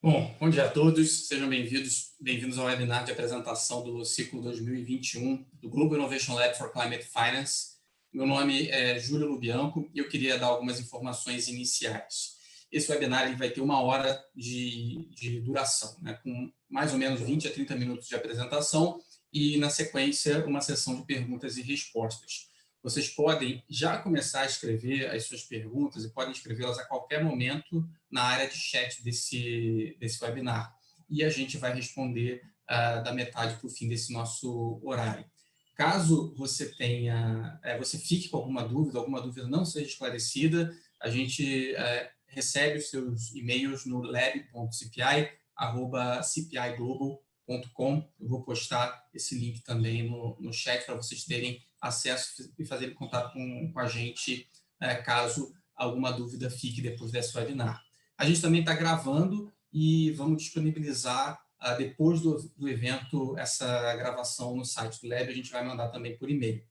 Bom dia a todos, sejam bem-vindos ao webinar de apresentação do ciclo 2021 do Global Innovation Lab for Climate Finance. Meu nome é Júlio Lubianco e eu queria dar algumas informações iniciais. Esse webinar ele vai ter 1 hora de duração, né, com mais ou menos 20 a 30 minutos de apresentação e, na sequência, uma sessão de perguntas e respostas. Vocês podem já começar a escrever as suas perguntas e podem escrevê-las a qualquer momento na área de chat desse webinar. E a gente vai responder da metade para o fim desse nosso horário. Caso você você fique com alguma dúvida não seja esclarecida, a gente recebe os seus e-mails no lab.cpi@cpiglobal.com. Eu vou postar esse link também no chat para vocês terem acesso e fazerem contato com a gente caso alguma dúvida fique depois desse webinar. A gente também está gravando e vamos disponibilizar depois do evento essa gravação no site do Lab, a gente vai mandar também por e-mail.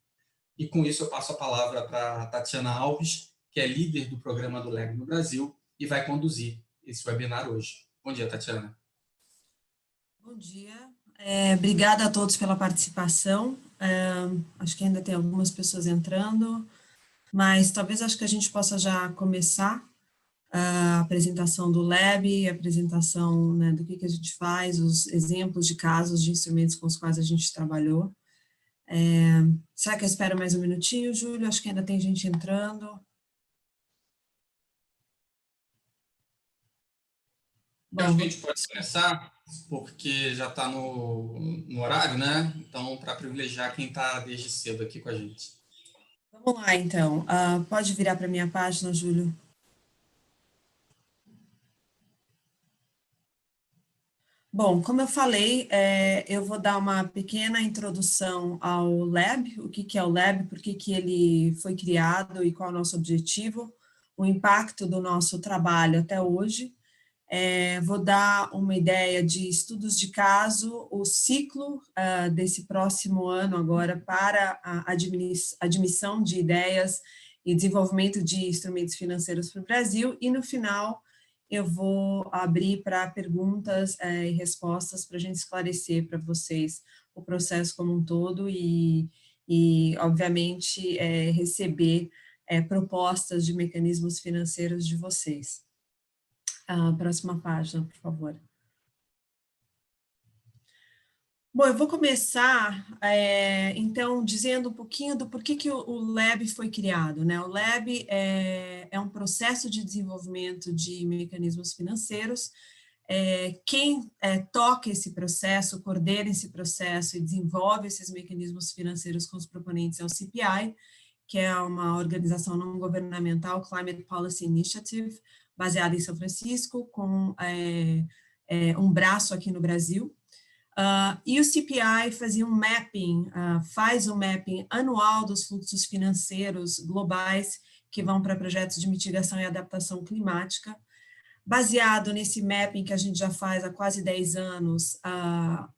E com isso eu passo a palavra para a Tatiana Alves, que é líder do programa do Lab no Brasil e vai conduzir esse webinar hoje. Bom dia, Tatiana. Bom dia. Obrigada a todos pela participação. Acho que ainda tem algumas pessoas entrando, mas talvez acho que a gente possa já começar a apresentação do Lab, a apresentação, né, do que a gente faz, os exemplos de casos de instrumentos com os quais a gente trabalhou. Será que eu espero mais um minutinho, Júlio? Acho que ainda tem gente entrando. Eu acho que a gente pode começar, porque já está no horário, né? Então, para privilegiar quem está desde cedo aqui com a gente. Vamos lá, então. Pode virar para a minha página, Júlio? Bom, como eu falei, eu vou dar uma pequena introdução ao Lab, o que é o Lab, por que ele foi criado e qual é o nosso objetivo, o impacto do nosso trabalho até hoje. Vou dar uma ideia de estudos de caso, o ciclo desse próximo ano agora para a admissão de ideias e desenvolvimento de instrumentos financeiros para o Brasil, e no final eu vou abrir para perguntas e respostas para a gente esclarecer para vocês o processo como um todo e obviamente, receber propostas de mecanismos financeiros de vocês. Próxima página, por favor. Bom, eu vou começar, então, dizendo um pouquinho do porquê que o Lab foi criado, né? O Lab é um processo de desenvolvimento de mecanismos financeiros. Quem toca esse processo, coordena esse processo e desenvolve esses mecanismos financeiros com os proponentes é o CPI, que é uma organização não governamental, Climate Policy Initiative, baseada em São Francisco, com um braço aqui no Brasil. E o CPI fazia um mapping, faz um mapping anual dos fluxos financeiros globais que vão para projetos de mitigação e adaptação climática. Baseado nesse mapping que a gente já faz há quase 10 anos,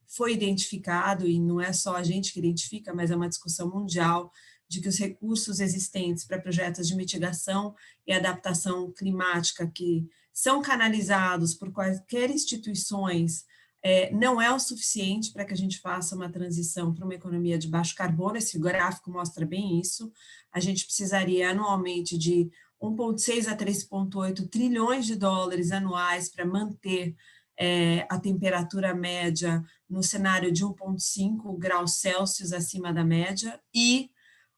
foi identificado, e não é só a gente que identifica, mas é uma discussão mundial, de que os recursos existentes para projetos de mitigação e adaptação climática que são canalizados por quaisquer instituições não é o suficiente para que a gente faça uma transição para uma economia de baixo carbono. Esse gráfico mostra bem isso. A gente precisaria anualmente de 1,6 a 3,8 trilhões de dólares anuais para manter a temperatura média no cenário de 1,5 graus Celsius acima da média, e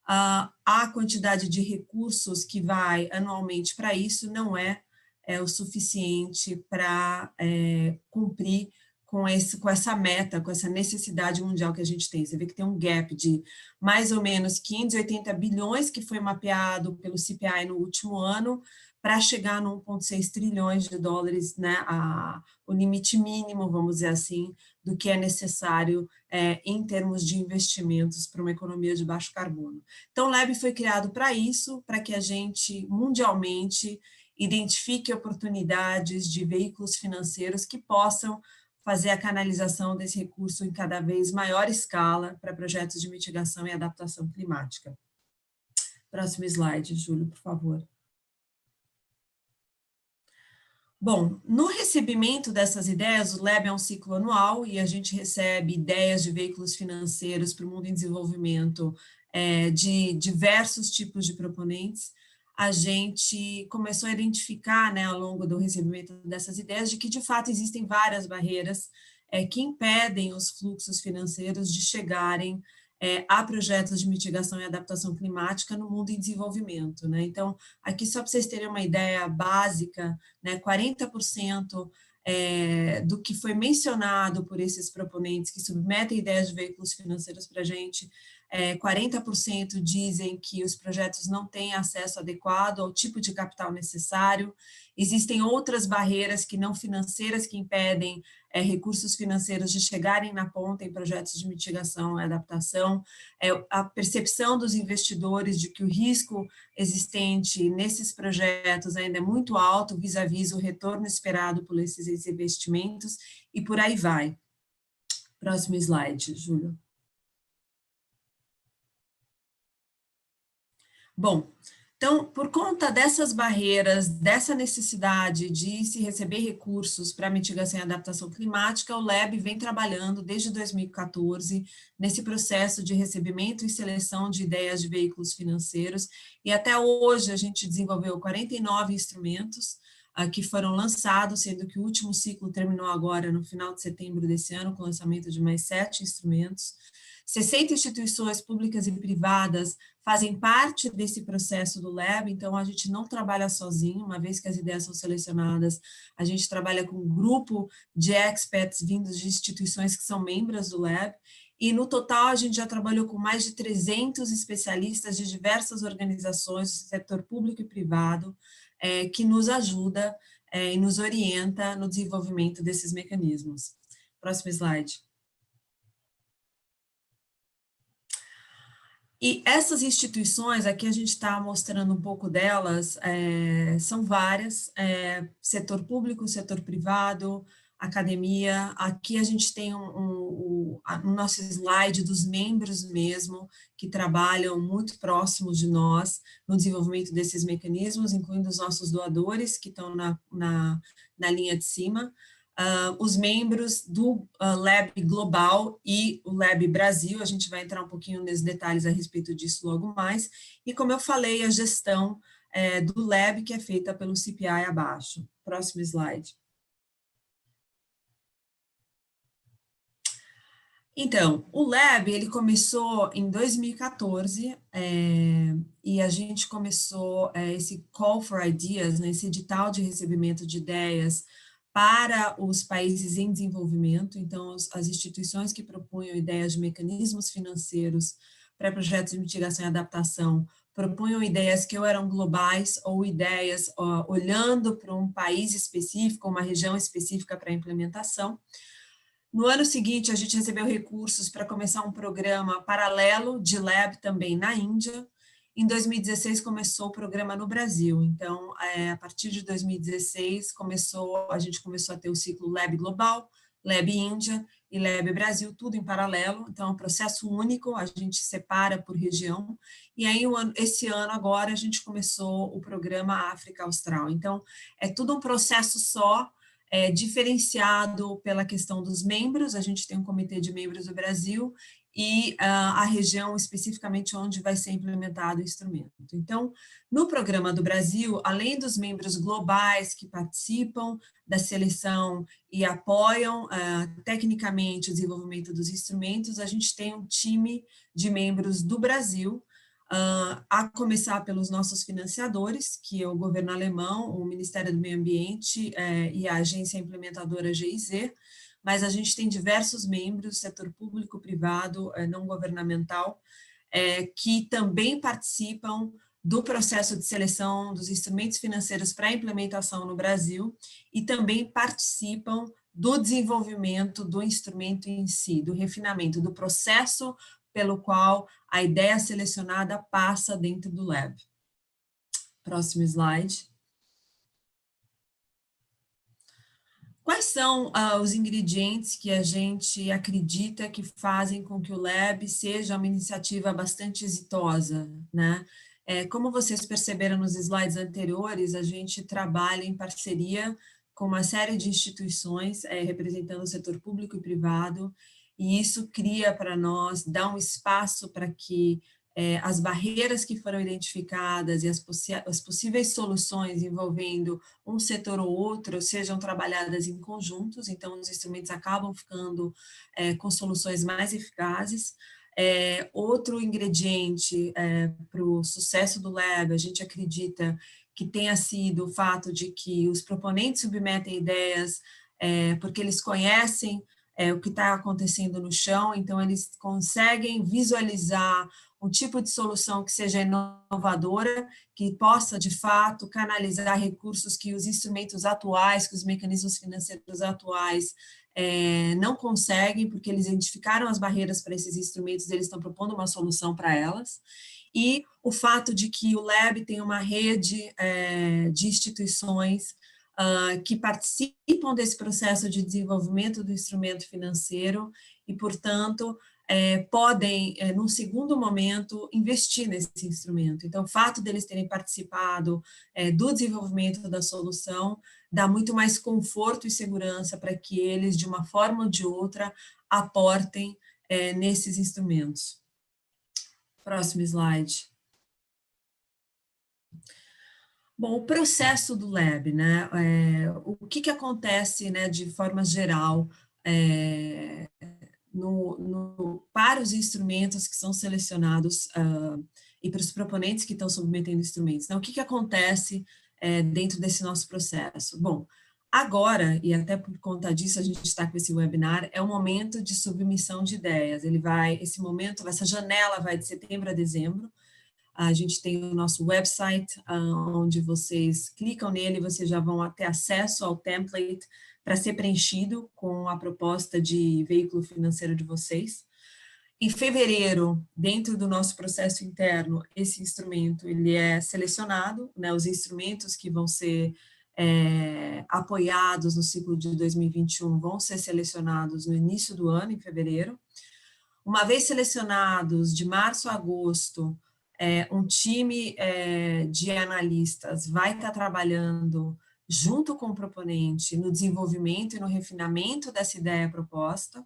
a quantidade de recursos que vai anualmente para isso não é o suficiente para cumprir com essa meta, com essa necessidade mundial que a gente tem. Você vê que tem um gap de mais ou menos 580 bilhões que foi mapeado pelo CPI no último ano, para chegar no 1,6 trilhões de dólares, né, o limite mínimo, vamos dizer assim, do que é necessário em termos de investimentos para uma economia de baixo carbono. Então, o Lab foi criado para isso, para que a gente, mundialmente, identifique oportunidades de veículos financeiros que possam fazer a canalização desse recurso em cada vez maior escala para projetos de mitigação e adaptação climática. Próximo slide, Júlio, por favor. Bom, no recebimento dessas ideias, o Lab é um ciclo anual e a gente recebe ideias de veículos financeiros para o mundo em desenvolvimento de diversos tipos de proponentes. A gente começou a identificar, né, ao longo do recebimento dessas ideias, de que, de fato, existem várias barreiras que impedem os fluxos financeiros de chegarem a projetos de mitigação e adaptação climática no mundo em desenvolvimento, né? Então, aqui, só para vocês terem uma ideia básica, né, 40% do que foi mencionado por esses proponentes que submetem ideias de veículos financeiros para a gente, 40% dizem que os projetos não têm acesso adequado ao tipo de capital necessário. Existem outras barreiras que não financeiras que impedem recursos financeiros de chegarem na ponta em projetos de mitigação e adaptação. A percepção dos investidores de que o risco existente nesses projetos ainda é muito alto vis-à-vis o retorno esperado por esses investimentos, e por aí vai. Próximo slide, Júlio. Bom, então, por conta dessas barreiras, dessa necessidade de se receber recursos para mitigação e adaptação climática, o LAB vem trabalhando desde 2014 nesse processo de recebimento e seleção de ideias de veículos financeiros, e até hoje a gente desenvolveu 49 instrumentos que foram lançados, sendo que o último ciclo terminou agora no final de setembro desse ano, com o lançamento de mais 7 instrumentos. 60 instituições públicas e privadas fazem parte desse processo do Lab, então a gente não trabalha sozinho, uma vez que as ideias são selecionadas, a gente trabalha com um grupo de experts vindos de instituições que são membros do Lab, e no total a gente já trabalhou com mais de 300 especialistas de diversas organizações do setor público e privado, que nos ajuda e nos orienta no desenvolvimento desses mecanismos. Próximo slide. E essas instituições, aqui a gente está mostrando um pouco delas, são várias, setor público, setor privado, academia. Aqui a gente tem no nosso slide dos membros mesmo, que trabalham muito próximos de nós no desenvolvimento desses mecanismos, incluindo os nossos doadores, que estão na linha de cima. Os membros do Lab Global e o Lab Brasil, a gente vai entrar um pouquinho nos detalhes a respeito disso logo mais, e como eu falei, a gestão do Lab, que é feita pelo CPI abaixo. Próximo slide. Então, o Lab, ele começou em 2014, e a gente começou esse Call for Ideas, né, esse edital de recebimento de ideias para os países em desenvolvimento. Então, as instituições que propunham ideias de mecanismos financeiros para projetos de mitigação e adaptação propunham ideias que ou eram globais ou ideias olhando para um país específico, uma região específica para a implementação. No ano seguinte, a gente recebeu recursos para começar um programa paralelo de Lab também na Índia. Em 2016, começou o programa no Brasil. Então, a partir de 2016, a gente começou a ter o ciclo Lab Global, Lab Índia e Lab Brasil, tudo em paralelo. Então, é um processo único, a gente separa por região. E aí, esse ano, agora, a gente começou o programa África Austral. Então, é tudo um processo só, diferenciado pela questão dos membros. A gente tem um comitê de membros do Brasil e a região especificamente onde vai ser implementado o instrumento. Então, no programa do Brasil, além dos membros globais que participam da seleção e apoiam tecnicamente o desenvolvimento dos instrumentos, a gente tem um time de membros do Brasil, a começar pelos nossos financiadores, que é o governo alemão, o Ministério do Meio Ambiente e a agência implementadora GIZ, mas a gente tem diversos membros, setor público, privado, não governamental, que também participam do processo de seleção dos instrumentos financeiros para implementação no Brasil e também participam do desenvolvimento do instrumento em si, do refinamento, do processo pelo qual a ideia selecionada passa dentro do Lab. Próximo slide. Quais são os ingredientes que a gente acredita que fazem com que o Lab seja uma iniciativa bastante exitosa, né? Como vocês perceberam nos slides anteriores, a gente trabalha em parceria com uma série de instituições representando o setor público e privado, e isso cria para nós, dá um espaço para que as barreiras que foram identificadas e as possíveis soluções envolvendo um setor ou outro sejam trabalhadas em conjuntos, então os instrumentos acabam ficando com soluções mais eficazes. Outro ingrediente para o sucesso do Lab, a gente acredita que tenha sido o fato de que os proponentes submetem ideias porque eles conhecem o que está acontecendo no chão, então eles conseguem visualizar um tipo de solução que seja inovadora, que possa, de fato, canalizar recursos que os instrumentos atuais, que os mecanismos financeiros atuais não conseguem, porque eles identificaram as barreiras para esses instrumentos, eles estão propondo uma solução para elas. E o fato de que o Lab tem uma rede de instituições que participam desse processo de desenvolvimento do instrumento financeiro e, portanto, podem, num segundo momento, investir nesse instrumento. Então, o fato deles terem participado do desenvolvimento da solução dá muito mais conforto e segurança para que eles, de uma forma ou de outra, aportem nesses instrumentos. Próximo slide. Bom, o processo do Lab, né? O que acontece, né, de forma geral, para os instrumentos que são selecionados e para os proponentes que estão submetendo instrumentos. Então, o que acontece dentro desse nosso processo? Bom, agora, e até por conta disso a gente está com esse webinar, é o momento de submissão de ideias. Esse momento, essa janela vai de setembro a dezembro. A gente tem o nosso website, onde vocês clicam nele, vocês já vão ter acesso ao template para ser preenchido com a proposta de veículo financeiro de vocês. Em fevereiro, dentro do nosso processo interno, esse instrumento ele é selecionado, né, os instrumentos que vão ser apoiados no ciclo de 2021 vão ser selecionados no início do ano, em fevereiro. Uma vez selecionados, de março a agosto, um time de analistas vai estar trabalhando junto com o proponente no desenvolvimento e no refinamento dessa ideia proposta.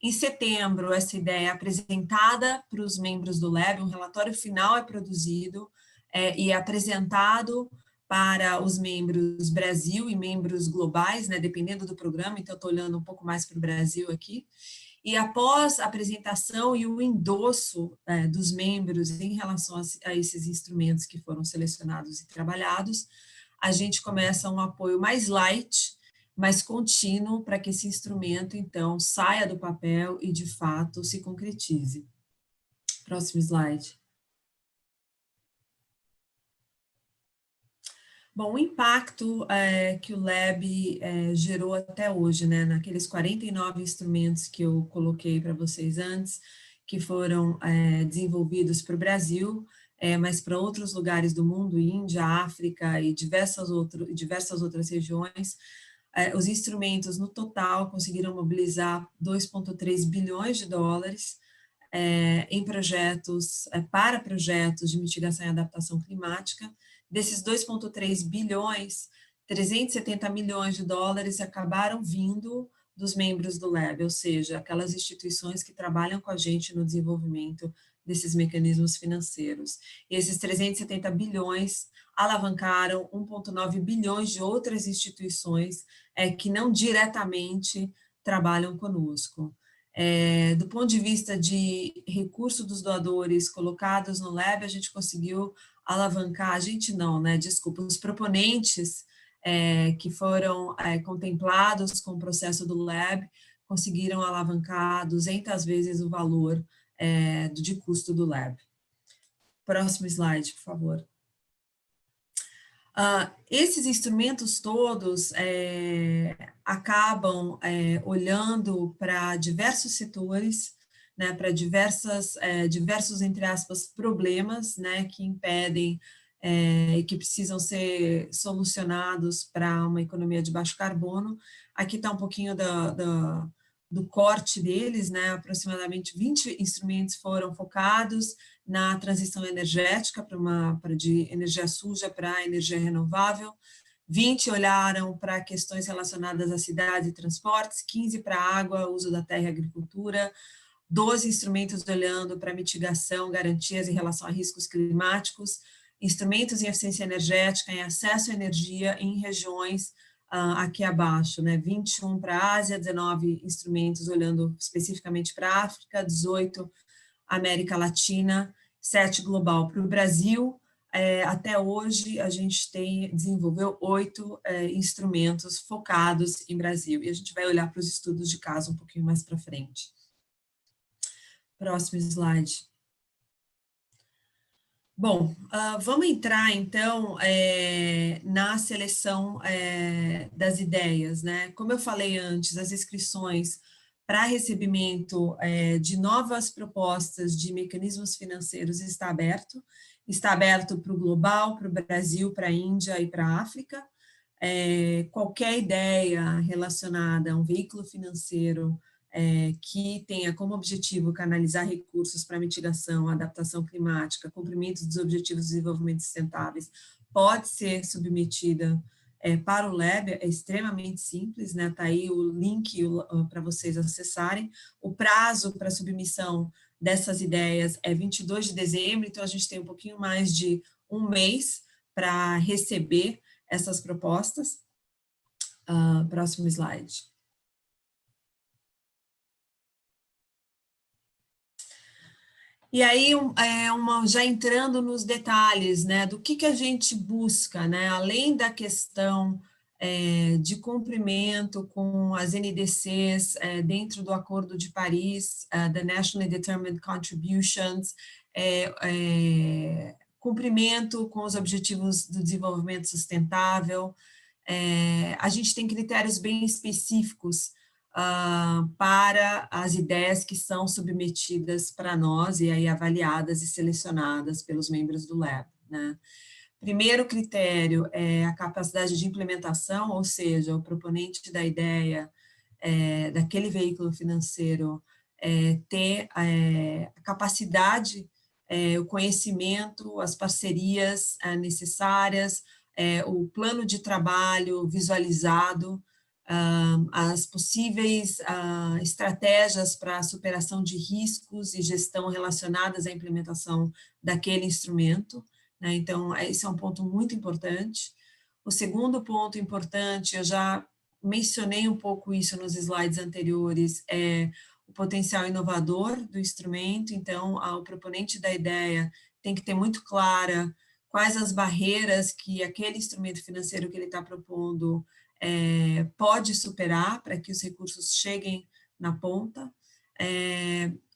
Em setembro, essa ideia é apresentada para os membros do Lab, um relatório final é produzido e é apresentado para os membros Brasil e membros globais, né, dependendo do programa, então estou olhando um pouco mais para o Brasil aqui. E após a apresentação e o endosso dos membros em relação a esses instrumentos que foram selecionados e trabalhados, a gente começa um apoio mais light, mais contínuo, para que esse instrumento, então, saia do papel e, de fato, se concretize. Próximo slide. Bom, o impacto que o Lab gerou até hoje, né, naqueles 49 instrumentos que eu coloquei para vocês antes, que foram desenvolvidos para o Brasil, mas para outros lugares do mundo, Índia, África e diversas outras regiões, os instrumentos, no total, conseguiram mobilizar 2,3 bilhões de dólares em projetos, para projetos de mitigação e adaptação climática. Desses 2,3 bilhões, 370 milhões de dólares acabaram vindo dos membros do Lab, ou seja, aquelas instituições que trabalham com a gente no desenvolvimento desses mecanismos financeiros. E esses 370 bilhões alavancaram 1,9 bilhões de outras instituições que não diretamente trabalham conosco. Do ponto de vista de recurso dos doadores colocados no Lab, a gente conseguiu alavancar, a gente não, né, desculpa, os proponentes que foram contemplados com o processo do Lab conseguiram alavancar 200 vezes o valor de custo do Lab. Próximo slide, por favor. Esses instrumentos todos acabam olhando para diversos setores, né, para diversos, entre aspas, problemas, né, que impedem e que precisam ser solucionados para uma economia de baixo carbono. Aqui está um pouquinho do corte deles, né, aproximadamente 20 instrumentos foram focados na transição energética de energia suja para energia renovável, 20 olharam para questões relacionadas à cidades e transportes, 15 para água, uso da terra e agricultura, 12 instrumentos olhando para mitigação, garantias em relação a riscos climáticos, instrumentos em eficiência energética, em acesso à energia em regiões aqui abaixo, né? 21 para a Ásia, 19 instrumentos olhando especificamente para a África, 18 América Latina, 7 global. Para o Brasil, até hoje, a gente desenvolveu 8 instrumentos focados em Brasil, e a gente vai olhar para os estudos de caso um pouquinho mais para frente. Próximo slide. Bom, vamos entrar, então, na seleção das ideias, né? Como eu falei antes, as inscrições para recebimento de novas propostas de mecanismos financeiros está aberto para o global, para o Brasil, para a Índia e para a África. Qualquer ideia relacionada a um veículo financeiro que tenha como objetivo canalizar recursos para mitigação, adaptação climática, cumprimento dos Objetivos de Desenvolvimento Sustentáveis, pode ser submetida para o LEB, é extremamente simples, né? Está aí o link para vocês acessarem. O prazo para submissão dessas ideias é 22 de dezembro, então a gente tem um pouquinho mais de um mês para receber essas propostas. Próximo slide. E aí, já entrando nos detalhes, né, do que a gente busca, né, além da questão de cumprimento com as NDCs dentro do Acordo de Paris, the Nationally Determined Contributions, cumprimento com os Objetivos do Desenvolvimento Sustentável, a gente tem critérios bem específicos para as ideias que são submetidas para nós e aí avaliadas e selecionadas pelos membros do LEB, né? Primeiro critério é a capacidade de implementação, ou seja, o proponente da ideia daquele veículo financeiro ter a capacidade, o conhecimento, as parcerias necessárias, o plano de trabalho visualizado, as possíveis estratégias para a superação de riscos e gestão relacionadas à implementação daquele instrumento, né? Então, esse é um ponto muito importante. O segundo ponto importante, eu já mencionei um pouco isso nos slides anteriores, é o potencial inovador do instrumento. Então, o proponente da ideia tem que ter muito clara quais as barreiras que aquele instrumento financeiro que ele está propondo pode superar para que os recursos cheguem na ponta.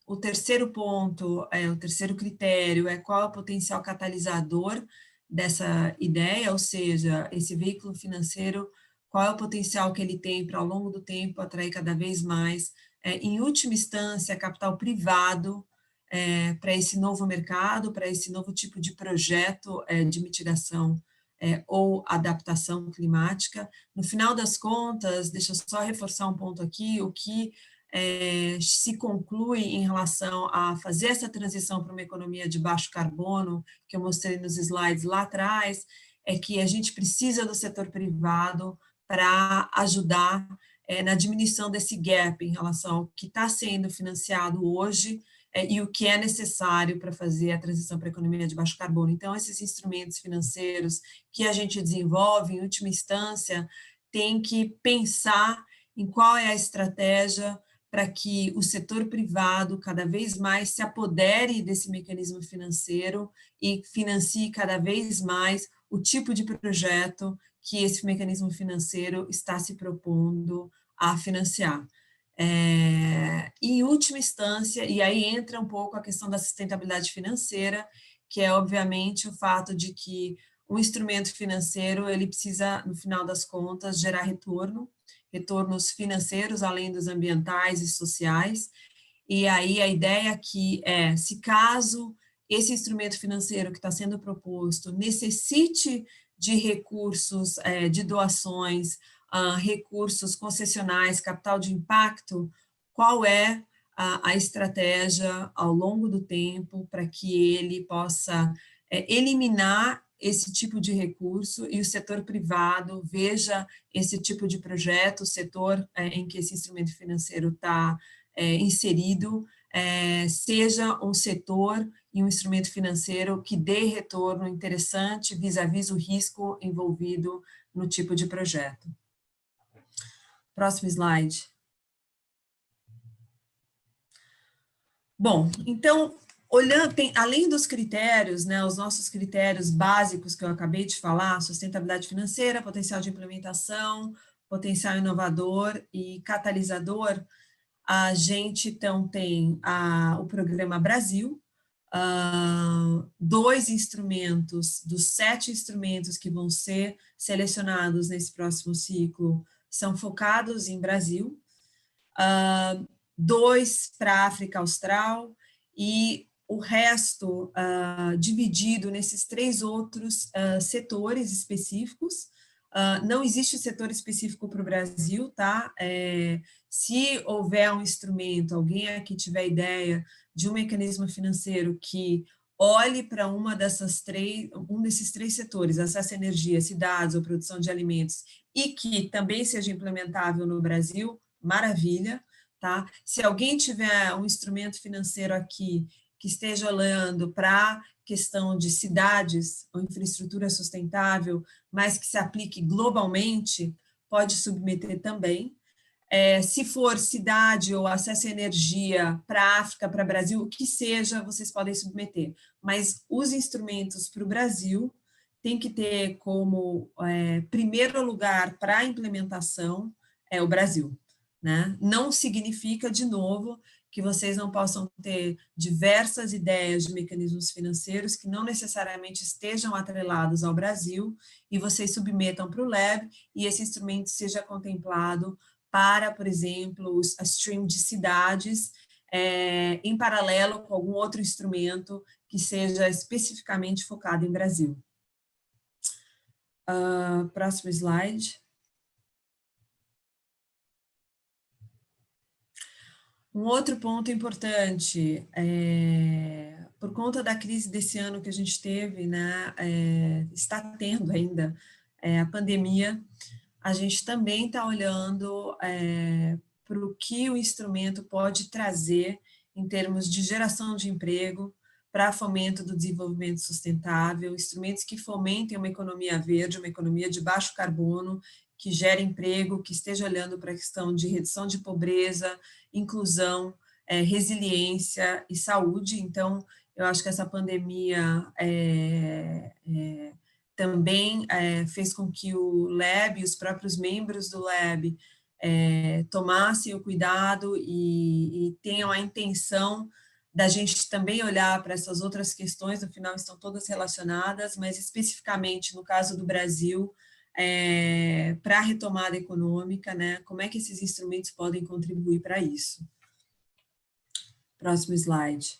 O terceiro ponto, o terceiro critério é qual é o potencial catalisador dessa ideia, ou seja, esse veículo financeiro, qual é o potencial que ele tem para, ao longo do tempo, atrair cada vez mais, em última instância, capital privado para esse novo mercado, para esse novo tipo de projeto de mitigação ou adaptação climática. No final das contas, deixa eu só reforçar um ponto aqui, o que se conclui em relação a fazer essa transição para uma economia de baixo carbono, que eu mostrei nos slides lá atrás, é que a gente precisa do setor privado para ajudar na diminuição desse gap em relação ao que está sendo financiado hoje e o que é necessário para fazer a transição para a economia de baixo carbono. Então, esses instrumentos financeiros que a gente desenvolve, em última instância, tem que pensar em qual é a estratégia para que o setor privado cada vez mais se apodere desse mecanismo financeiro e financie cada vez mais o tipo de projeto que esse mecanismo financeiro está se propondo a financiar. Em última instância, e aí entra um pouco a questão da sustentabilidade financeira, que é obviamente o fato de que o instrumento financeiro ele precisa, no final das contas, gerar retornos financeiros, além dos ambientais e sociais, e aí a ideia aqui é, se caso esse instrumento financeiro que está sendo proposto necessite de recursos, de doações, recursos concessionais, capital de impacto, qual é a estratégia ao longo do tempo para que ele possa eliminar esse tipo de recurso e o setor privado veja esse tipo de projeto, o setor em que esse instrumento financeiro está inserido, seja um setor e um instrumento financeiro que dê retorno interessante vis-à-vis o risco envolvido no tipo de projeto. Próximo slide. Bom, então, olhando, além dos critérios, né, os nossos critérios básicos que eu acabei de falar, sustentabilidade financeira, potencial de implementação, potencial inovador e catalisador, a gente então tem o Programa Brasil, 2 instrumentos, dos 7 instrumentos que vão ser selecionados nesse próximo ciclo, são focados em Brasil, 2 para a África Austral, e o resto dividido nesses 3 outros setores específicos. Não existe setor específico para o Brasil, tá? Se houver um instrumento, alguém aqui tiver ideia de um mecanismo financeiro que olhe para um desses 3 setores, acesso à energia, cidades ou produção de alimentos, e que também seja implementável no Brasil, maravilha, tá? Se alguém tiver um instrumento financeiro aqui que esteja olhando para a questão de cidades ou infraestrutura sustentável, mas que se aplique globalmente, pode submeter também. Se for cidade ou acesso à energia para a África, para o Brasil, o que seja, vocês podem submeter. Mas os instrumentos para o Brasil tem que ter como primeiro lugar para a implementação o Brasil, né? Não significa, de novo, que vocês não possam ter diversas ideias de mecanismos financeiros que não necessariamente estejam atrelados ao Brasil e vocês submetam para o LEB e esse instrumento seja contemplado para, por exemplo, a stream de cidades, em paralelo com algum outro instrumento que seja especificamente focado em Brasil. Próximo slide. Um outro ponto importante, por conta da crise desse ano que a gente teve, né, está tendo ainda a pandemia, a gente também está olhando para o que o instrumento pode trazer em termos de geração de emprego, para fomento do desenvolvimento sustentável, instrumentos que fomentem uma economia verde, uma economia de baixo carbono, que gere emprego, que esteja olhando para a questão de redução de pobreza, inclusão, resiliência e saúde. Então, eu acho que essa pandemia também fez com que o LEB, os próprios membros do LEB, tomassem o cuidado e tenham a intenção da gente também olhar para essas outras questões, no final estão todas relacionadas, mas especificamente no caso do Brasil, para a retomada econômica, né? Como é que esses instrumentos podem contribuir para isso? Próximo slide.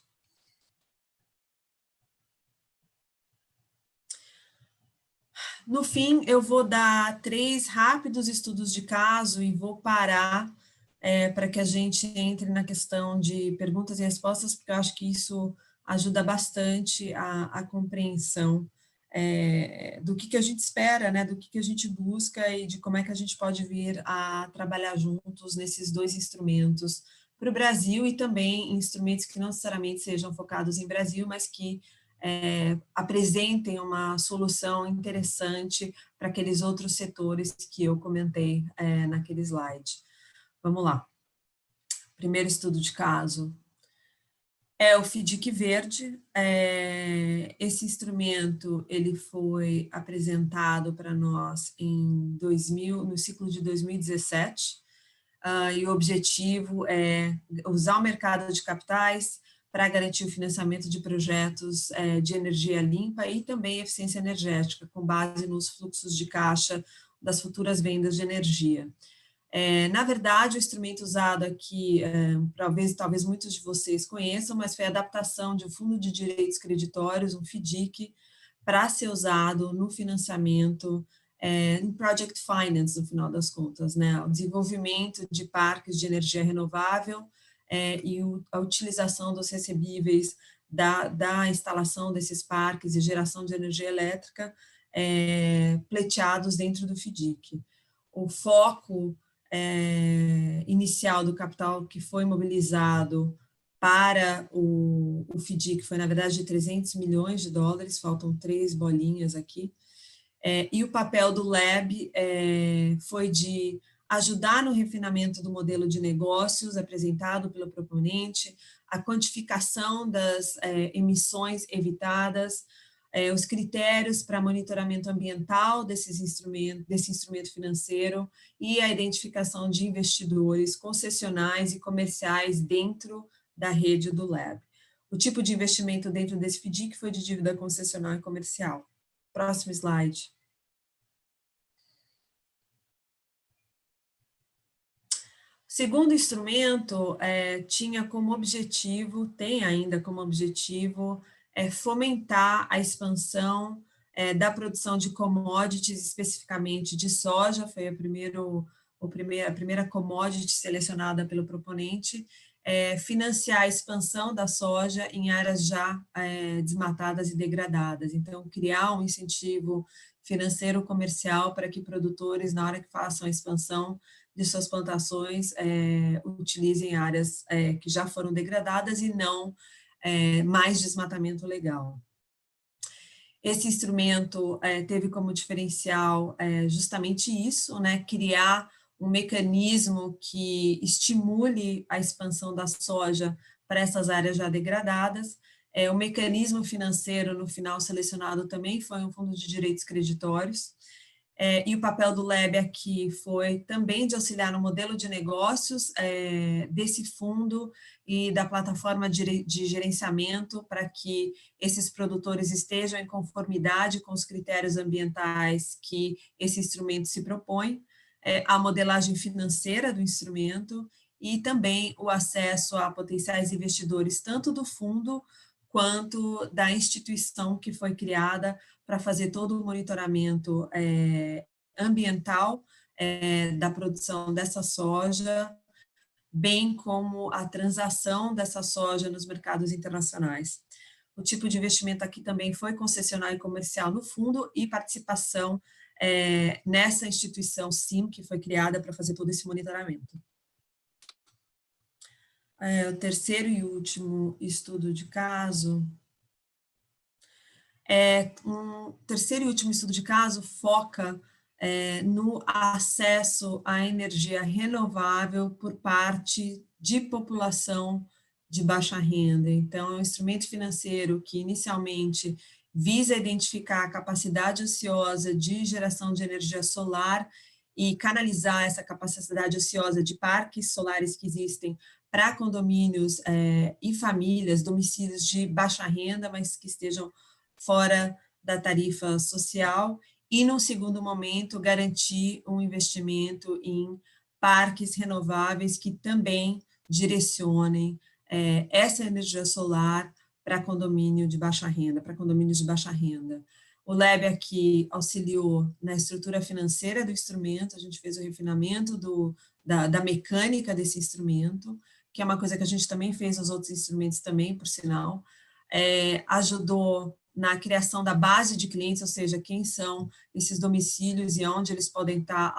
No fim, eu vou dar 3 rápidos estudos de caso e vou parar para que a gente entre na questão de perguntas e respostas, porque eu acho que isso ajuda bastante a compreensão do que a gente espera, né, do que a gente busca e de como é que a gente pode vir a trabalhar juntos nesses 2 instrumentos para o Brasil e também instrumentos que não necessariamente sejam focados em Brasil, mas que apresentem uma solução interessante para aqueles outros setores que eu comentei naquele slide. Vamos lá. Primeiro estudo de caso é o FDIC Verde. Esse instrumento ele foi apresentado para nós no ciclo de 2017, e o objetivo é usar o mercado de capitais para garantir o financiamento de projetos de energia limpa e também eficiência energética, com base nos fluxos de caixa das futuras vendas de energia. Na verdade, o instrumento usado aqui, talvez muitos de vocês conheçam, mas foi a adaptação de um fundo de direitos creditórios, um FDIC, para ser usado no financiamento, em Project Finance, no final das contas, né? O desenvolvimento de parques de energia renovável e a utilização dos recebíveis da instalação desses parques e geração de energia elétrica pleiteados dentro do FDIC. O foco inicial do capital que foi mobilizado para o FDIC foi, na verdade, de 300 milhões de dólares, faltam 3 bolinhas aqui, e o papel do LAB foi de ajudar no refinamento do modelo de negócios apresentado pelo proponente, a quantificação das emissões evitadas, os critérios para monitoramento ambiental desse instrumento financeiro e a identificação de investidores concessionais e comerciais dentro da rede do LAB. O tipo de investimento dentro desse FDIC foi de dívida concessional e comercial. Próximo slide. O segundo instrumento tinha como objetivo, tem ainda como objetivo, fomentar a expansão da produção de commodities, especificamente de soja, foi a primeira commodity selecionada pelo proponente, financiar a expansão da soja em áreas já desmatadas e degradadas. Então, criar um incentivo financeiro comercial para que produtores, na hora que façam a expansão de suas plantações, utilizem áreas que já foram degradadas e não mais desmatamento legal. Esse instrumento teve como diferencial justamente isso, né, criar um mecanismo que estimule a expansão da soja para essas áreas já degradadas. O mecanismo financeiro, no final selecionado também, foi um fundo de direitos creditórios, e o papel do LAB aqui foi também de auxiliar no modelo de negócios desse fundo e da plataforma de gerenciamento para que esses produtores estejam em conformidade com os critérios ambientais que esse instrumento se propõe, a modelagem financeira do instrumento e também o acesso a potenciais investidores, tanto do fundo quanto da instituição que foi criada para fazer todo o monitoramento ambiental da produção dessa soja, bem como a transação dessa soja nos mercados internacionais. O tipo de investimento aqui também foi concessionário e comercial no fundo e participação nessa instituição SIM, que foi criada para fazer todo esse monitoramento. O terceiro e último estudo de caso. Um terceiro e último estudo de caso foca no acesso à energia renovável por parte de população de baixa renda. Então, é um instrumento financeiro que inicialmente visa identificar a capacidade ociosa de geração de energia solar e canalizar essa capacidade ociosa de parques solares que existem para condomínios e famílias, domicílios de baixa renda, mas que estejam fora da tarifa social, e, num segundo momento, garantir um investimento em parques renováveis que também direcionem essa energia solar para condomínio de baixa renda, para condomínios de baixa renda. O LAB aqui auxiliou na estrutura financeira do instrumento, a gente fez o refinamento da mecânica desse instrumento, que é uma coisa que a gente também fez nos outros instrumentos também, por sinal, ajudou na criação da base de clientes, ou seja, quem são esses domicílios e onde eles podem estar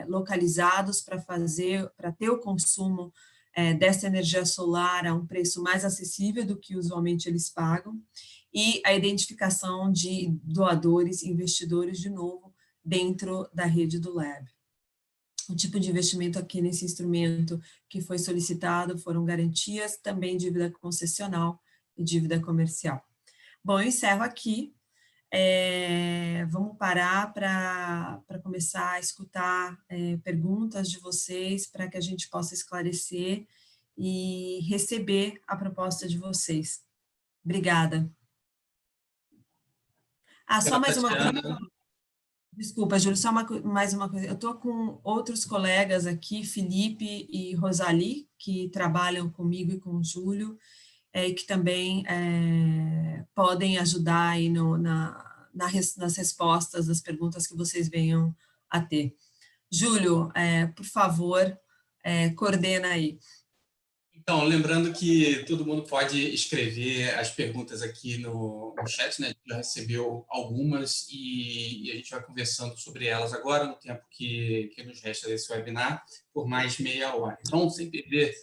localizados para ter o consumo dessa energia solar a um preço mais acessível do que usualmente eles pagam, e a identificação de doadores e investidores, de novo, dentro da rede do LAB. O tipo de investimento aqui nesse instrumento que foi solicitado foram garantias, também dívida concessional e dívida comercial. Bom, eu encerro aqui. Vamos parar para começar a escutar perguntas de vocês para que a gente possa esclarecer e receber a proposta de vocês. Obrigada. Só mais uma coisa. Desculpa, Júlio, só mais uma coisa. Eu estou com outros colegas aqui, Felipe e Rosali, que trabalham comigo e com o Júlio, que também podem ajudar aí nas respostas das perguntas que vocês venham a ter. Júlio, por favor, coordena aí. Então, lembrando que todo mundo pode escrever as perguntas aqui no chat, né? A gente já recebeu algumas e a gente vai conversando sobre elas agora, no tempo que nos resta desse webinar, por mais meia hora. Então, sem perder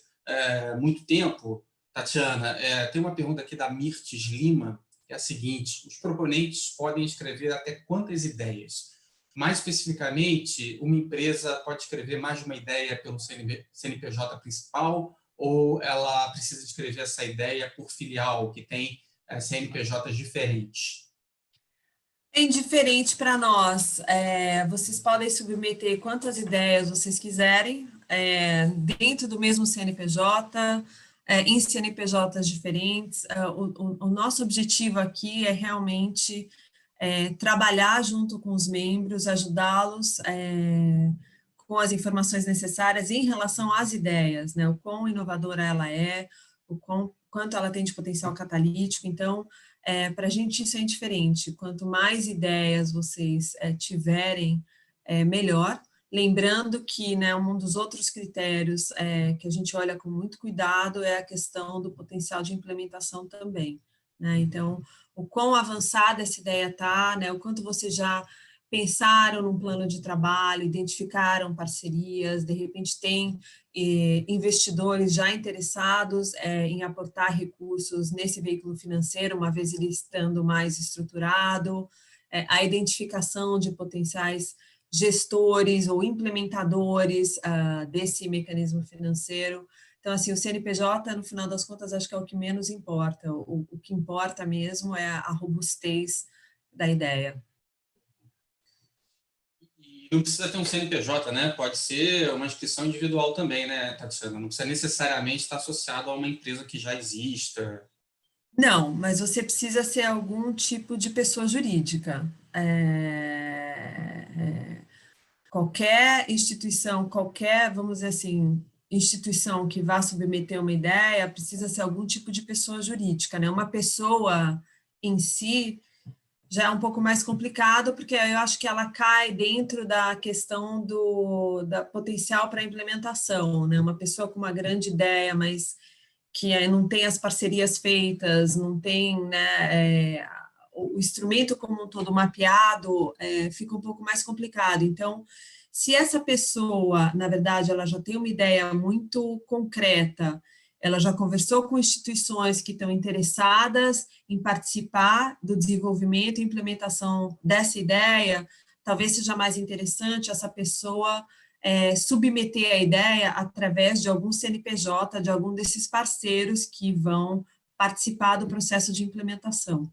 muito tempo, Tatiana, tem uma pergunta aqui da Mirtes Lima, que é a seguinte: os proponentes podem escrever até quantas ideias? Mais especificamente, uma empresa pode escrever mais de uma ideia pelo CNPJ principal, ou ela precisa escrever essa ideia por filial, que tem CNPJs diferentes? É indiferente para nós. Vocês podem submeter quantas ideias vocês quiserem, dentro do mesmo CNPJ, em CNPJs diferentes. O nosso objetivo aqui é realmente trabalhar junto com os membros, ajudá-los com as informações necessárias em relação às ideias, né? O quão inovadora ela é, quanto ela tem de potencial catalítico. Então, para a gente isso é indiferente. Quanto mais ideias vocês tiverem, melhor. Lembrando que, né, um dos outros critérios que a gente olha com muito cuidado é a questão do potencial de implementação também, né? Então, o quão avançada essa ideia está, né? O quanto vocês já pensaram num plano de trabalho, identificaram parcerias, de repente tem investidores já interessados em aportar recursos nesse veículo financeiro, uma vez ele estando mais estruturado, a identificação de potenciais gestores ou implementadores desse mecanismo financeiro. Então, assim, o CNPJ, no final das contas, acho que é o que menos importa. O que importa mesmo é a robustez da ideia. E não precisa ter um CNPJ, né? Pode ser uma inscrição individual também, né, Tatiana? Não precisa necessariamente estar associado a uma empresa que já exista. Não, mas você precisa ser algum tipo de pessoa jurídica. Qualquer instituição, vamos dizer assim, instituição que vá submeter uma ideia, precisa ser algum tipo de pessoa jurídica, né? Uma pessoa em si já é um pouco mais complicado, porque eu acho que ela cai dentro da questão da potencial para implementação, né? Uma pessoa com uma grande ideia, mas que não tem as parcerias feitas, não tem, né, o instrumento como um todo mapeado, fica um pouco mais complicado. Então, se essa pessoa, na verdade, ela já tem uma ideia muito concreta, ela já conversou com instituições que estão interessadas em participar do desenvolvimento e implementação dessa ideia, talvez seja mais interessante essa pessoa submeter a ideia através de algum CNPJ, de algum desses parceiros que vão participar do processo de implementação.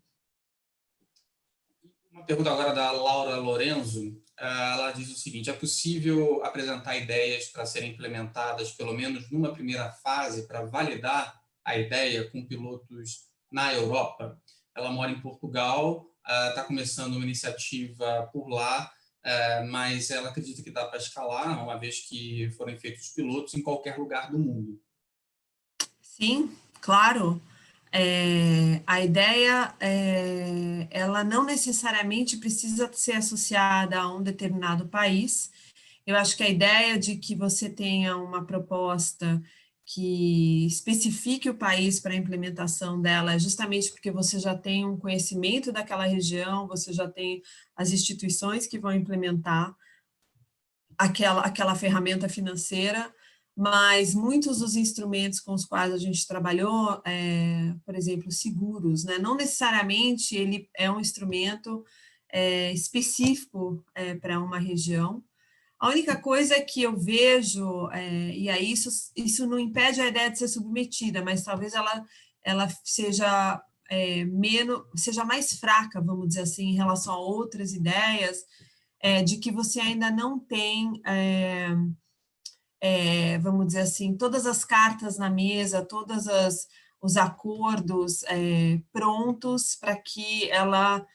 Uma pergunta agora da Laura Lorenzo. Ela diz o seguinte: é possível apresentar ideias para serem implementadas, pelo menos numa primeira fase, para validar a ideia com pilotos na Europa? Ela mora em Portugal, está começando uma iniciativa por lá, mas ela acredita que dá para escalar, uma vez que forem feitos os pilotos em qualquer lugar do mundo. Sim, claro. A ideia, ela não necessariamente precisa ser associada a um determinado país. Eu acho que a ideia de que você tenha uma proposta que especifique o país para a implementação dela é justamente porque você já tem um conhecimento daquela região, você já tem as instituições que vão implementar aquela ferramenta financeira, mas muitos dos instrumentos com os quais a gente trabalhou, por exemplo, seguros, né? Não necessariamente ele é um instrumento específico para uma região. A única coisa que eu vejo, e aí isso não impede a ideia de ser submetida, mas talvez ela seja seja mais fraca, vamos dizer assim, em relação a outras ideias, de que você ainda não tem, vamos dizer assim, todas as cartas na mesa, os acordos prontos para que ela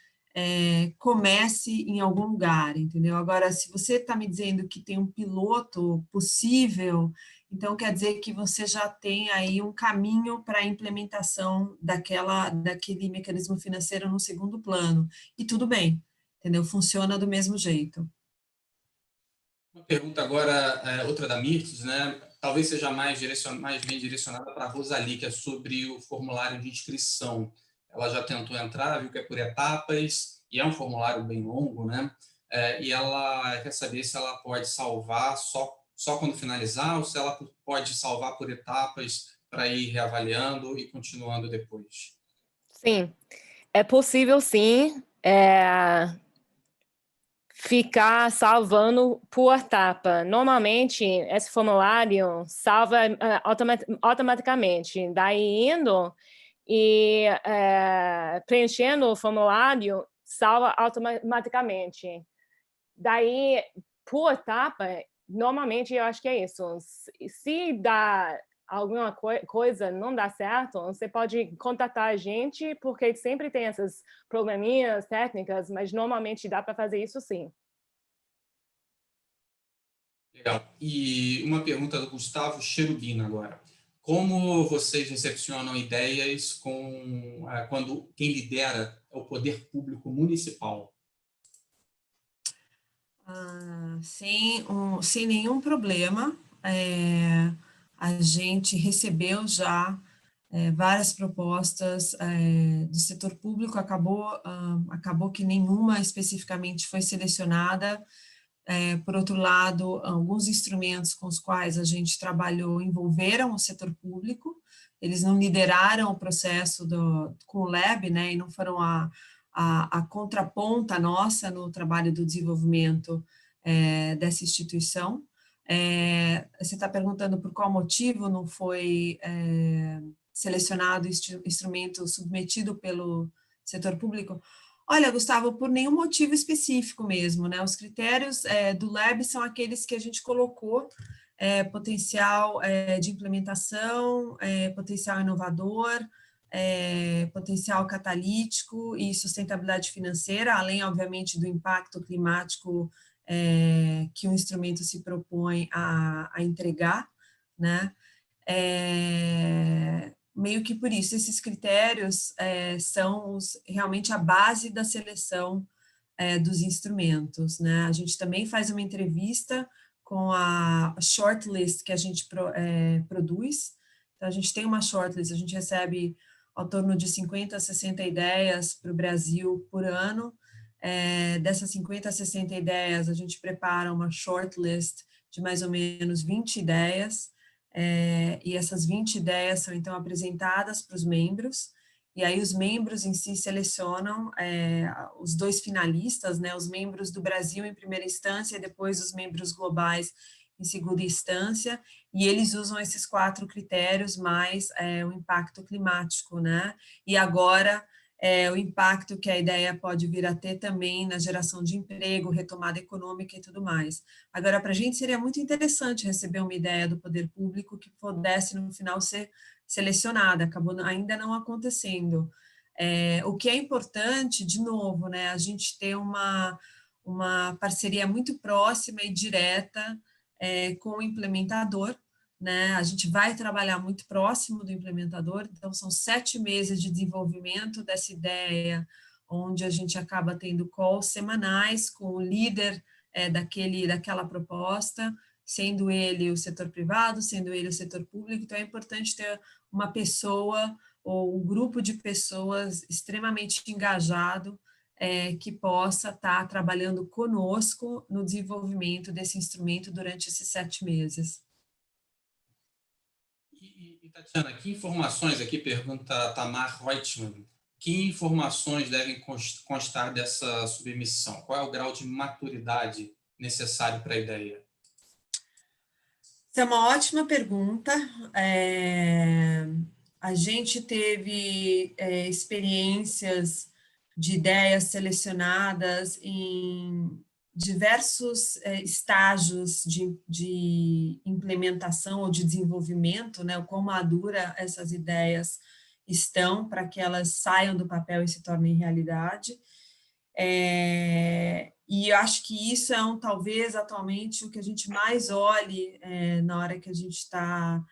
comece em algum lugar, entendeu? Agora, se você está me dizendo que tem um piloto possível, então quer dizer que você já tem aí um caminho para a implementação daquele mecanismo financeiro no segundo plano. E tudo bem, entendeu? Funciona do mesmo jeito. Uma pergunta agora, outra da Mirtes, né? talvez seja mais bem direcionada para a Rosalie, que é sobre o formulário de inscrição. Ela já tentou entrar, viu que é por etapas, e é um formulário bem longo, né? E ela quer saber se ela pode salvar só quando finalizar, ou se ela pode salvar por etapas para ir reavaliando e continuando depois. Sim, é possível sim ficar salvando por etapa. Normalmente, esse formulário salva automaticamente. Daí, indo e preenchendo o formulário, salva automaticamente. Daí, por etapa, normalmente eu acho que é isso. Se dá alguma coisa não dá certo, você pode contatar a gente, porque sempre tem essas probleminhas técnicas, mas normalmente dá para fazer isso sim. Legal. E uma pergunta do Gustavo Cherubino agora. Como vocês recepcionam ideias quando quem lidera é o poder público municipal? Sem nenhum problema. A gente recebeu já várias propostas do setor público, acabou que nenhuma especificamente foi selecionada. Por outro lado, alguns instrumentos com os quais a gente trabalhou envolveram o setor público, eles não lideraram o processo com o LEB, né, e não foram a contraponta nossa no trabalho do desenvolvimento dessa instituição. Você está perguntando por qual motivo não foi selecionado instrumento submetido pelo setor público? Olha, Gustavo, por nenhum motivo específico mesmo, né? Os critérios do LEB são aqueles que a gente colocou, potencial de implementação, potencial inovador, potencial catalítico e sustentabilidade financeira, além, obviamente, do impacto climático que o instrumento se propõe a entregar, né? Meio que por isso, esses critérios são realmente a base da seleção dos instrumentos, né? A gente também faz uma entrevista com a shortlist que a gente produz. Então, a gente tem uma shortlist, a gente recebe ao torno de 50 a 60 ideias para o Brasil por ano. Dessas 50 a 60 ideias, a gente prepara uma shortlist de mais ou menos 20 ideias, e essas 20 ideias são, então, apresentadas para os membros, e aí os membros em si selecionam os 2 finalistas, né, os membros do Brasil em primeira instância, e depois os membros globais em segunda instância, e eles usam esses 4 critérios mais o impacto climático, né, e agora o impacto que a ideia pode vir a ter também na geração de emprego, retomada econômica e tudo mais. Agora, para a gente seria muito interessante receber uma ideia do poder público que pudesse, no final, ser selecionada, acabou ainda não acontecendo. O que é importante, de novo, né, a gente ter uma parceria muito próxima e direta com o implementador, né? A gente vai trabalhar muito próximo do implementador, então são 7 meses de desenvolvimento dessa ideia, onde a gente acaba tendo calls semanais com o líder daquela proposta, sendo ele o setor privado, sendo ele o setor público. Então é importante ter uma pessoa ou um grupo de pessoas extremamente engajado que possa estar trabalhando conosco no desenvolvimento desse instrumento durante esses 7 meses. E Tatiana, que informações, aqui pergunta Tamar Reutemann, que informações devem constar dessa submissão? Qual é o grau de maturidade necessário para a ideia? Essa é uma ótima pergunta. A gente teve experiências de ideias selecionadas em diversos estágios de implementação ou de desenvolvimento, né? O quão madura essas ideias estão para que elas saiam do papel e se tornem realidade. E eu acho que isso é talvez atualmente o que a gente mais olhe na hora que a gente está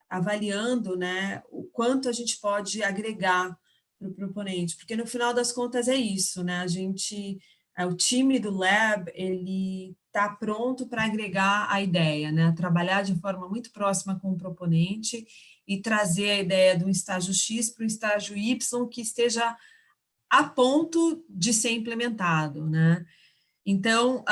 avaliando, né, o quanto a gente pode agregar para o proponente, porque no final das contas é isso, né, a gente o time do Lab, ele está pronto para agregar a ideia, né? Trabalhar de forma muito próxima com o proponente e trazer a ideia do estágio X para o estágio Y que esteja a ponto de ser implementado, né? Então,